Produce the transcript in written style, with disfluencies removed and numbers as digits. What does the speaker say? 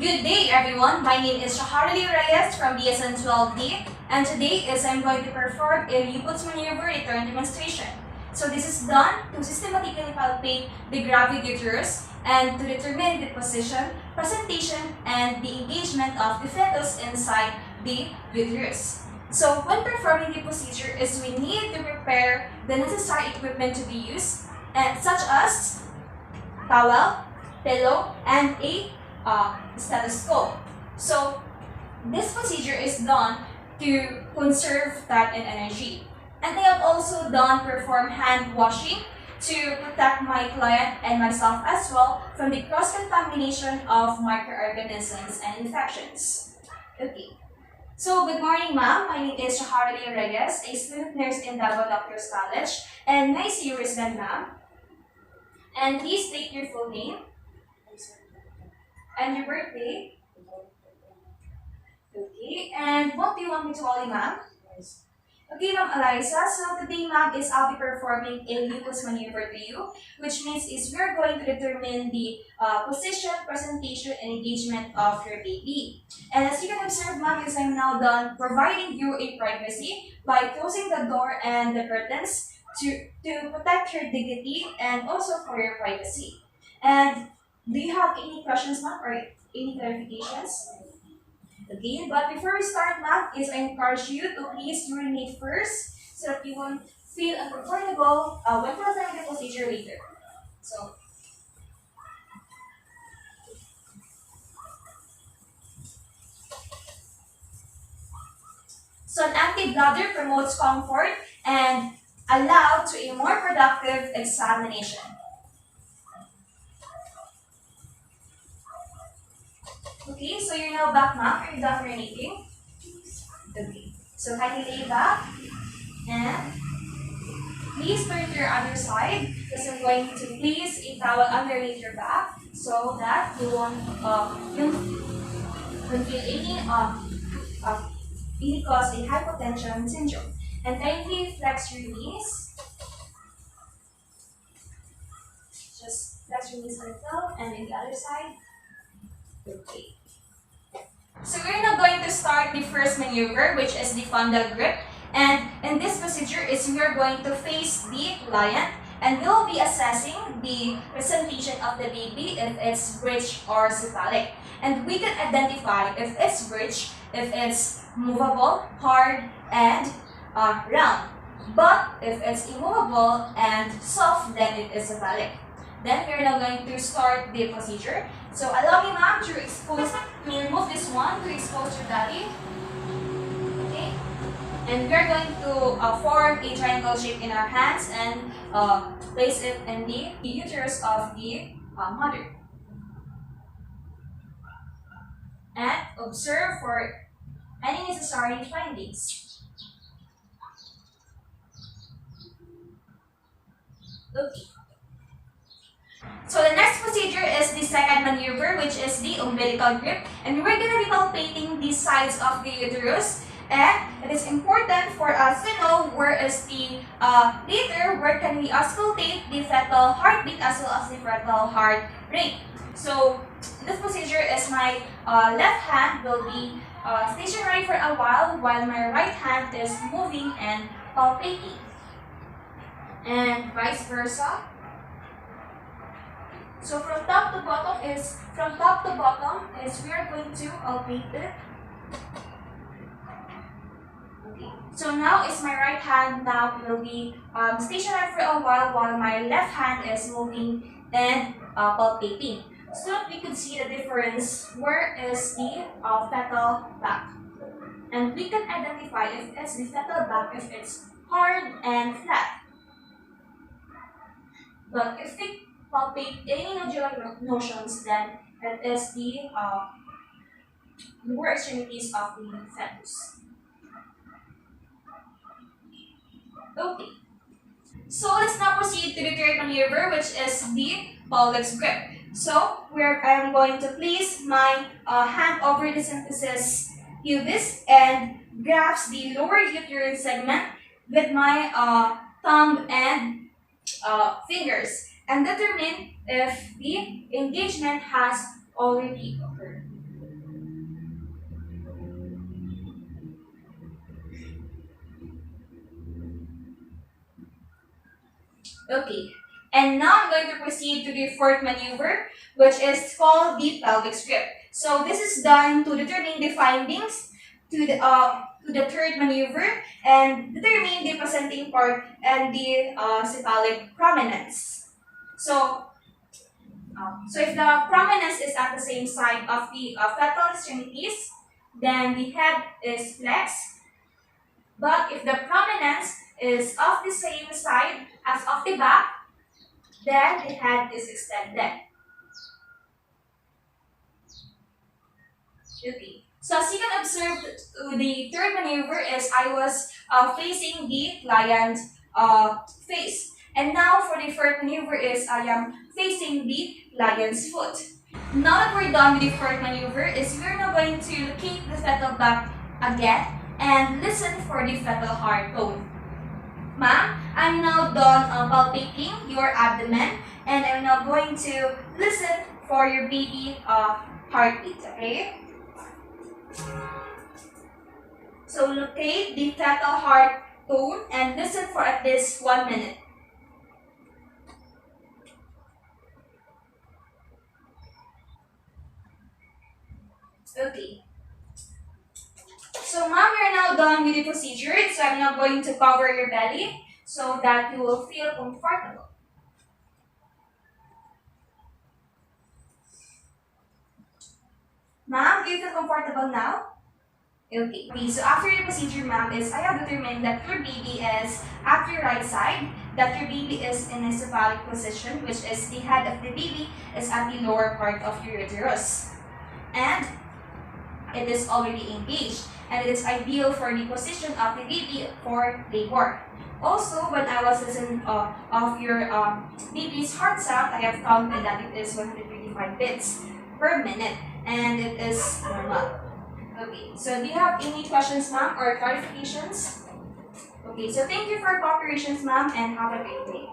Good day everyone, my name is Shaharali Reyes from BSN 12D and today I'm going to perform a Leopold's maneuver return demonstration. So this is done to systematically palpate the gravid uterus and to determine the position, presentation, and the engagement of the fetus inside the uterus. So when performing the procedure we need to prepare the necessary equipment to be used, and such as towel, pillow, and a stethoscope. So this procedure is done to conserve time and energy. And I have also perform hand washing to protect my client and myself as well from the cross-contamination of microorganisms and infections. Okay. So, good morning, ma'am. My name is Shaharali Reyes, a student nurse in Davao Doctors College, and nice to you, resident, ma'am. And please state your full name and your birthday. Okay, and what do you want me to call you, ma'am? Okay, Ma'am Eliza, so today, ma'am, I'll be performing a Leopold's maneuver to you, which means we're going to determine the position, presentation, and engagement of your baby. And as you can observe, ma'am, I'm now done providing you a privacy by closing the door and the curtains to protect your dignity and also for your privacy. And do you have any questions, ma'am, or any clarifications? Okay, but before we start, ma'am, I encourage you to please urinate first so that you won't feel uncomfortable when performing the procedure later. So, so an active bladder promotes comfort and allow to a more productive examination. Okay, so you're now back, ma'am. Are you done urinating? Okay. So kindly lay back and please turn to your other side because I'm going to place a towel underneath your back so that you won't feel any cause a hypotension syndrome. And kindly flex your knees. Just flex your knees a little and then the other side. Okay. So we're now going to start the first maneuver, which is the fundal grip. And in this procedure we are going to face the client and we'll be assessing the presentation of the baby if it's bridge or cephalic. And we can identify if it's bridge, if it's movable, hard, and round. But if it's immovable and soft, then it is cephalic. Then we're now going to start the procedure. So allow me, ma'am, to remove this one to expose your belly. Okay. And we're going to form a triangle shape in our hands and place it in the uterus of the mother. And observe for any necessary findings. Okay. So the next procedure is the second maneuver, which is the umbilical grip. And we're going to be palpating the sides of the uterus. And it is important for us to know where is the where can we auscultate the fetal heartbeat as well as the fetal heart rate. So this procedure my left hand will be stationary for a while my right hand is moving and palpating. And vice versa. So from top to bottom we are going to palpate it. Okay. So now my right hand will be stationary for a while my left hand is moving and palpating. So that we could see the difference where is the fetal back. And we can identify if it's the fetal back, if it's hard and flat. But if we palpate any nodular notions, then it is the lower extremities of the fetus. Okay. So let's now proceed to the third maneuver, which is the Pollux grip. So I am going to place my hand over the symphysis pubis and grasp the lower uterine segment with my thumb and fingers and determine if the engagement has already occurred. Okay. And now I'm going to proceed to the fourth maneuver, which is called the pelvic strip. So this is done to determine the findings to the third maneuver and determine the presenting part and the cephalic prominence. So if the prominence is at the same side of the fetal extremities, then the head is flexed. But if the prominence is of the same side as of the back, then the head is extended. Okay. So as you can observe, the third maneuver is I was facing the lion's face. And now for the fourth maneuver is I am facing the lion's foot. Now that we're done with the fourth maneuver is we're now going to locate the fetal back again and listen for the fetal heart tone. Ma'am, I'm now done palpating your abdomen and I'm now going to listen for your baby heartbeat, okay? So locate the fetal heart tone and listen for at least 1 minute. Okay. So ma'am, you're now done with the procedure. So I'm now going to cover your belly so that you will feel comfortable. Ma'am, do you feel comfortable now? Okay. So after the procedure, ma'am, is I have determined that your baby is at your right side, that your baby is in a cephalic position, which is the head of the baby is at the lower part of your uterus. And it is already engaged, and it is ideal for the position of the baby for labor. Also, when I was listening of your baby's heart sound, I have counted that it is 135 beats per minute, and it is normal. Okay, so do you have any questions, ma'am, or clarifications? Okay, so thank you for your cooperation, ma'am, and have a great day.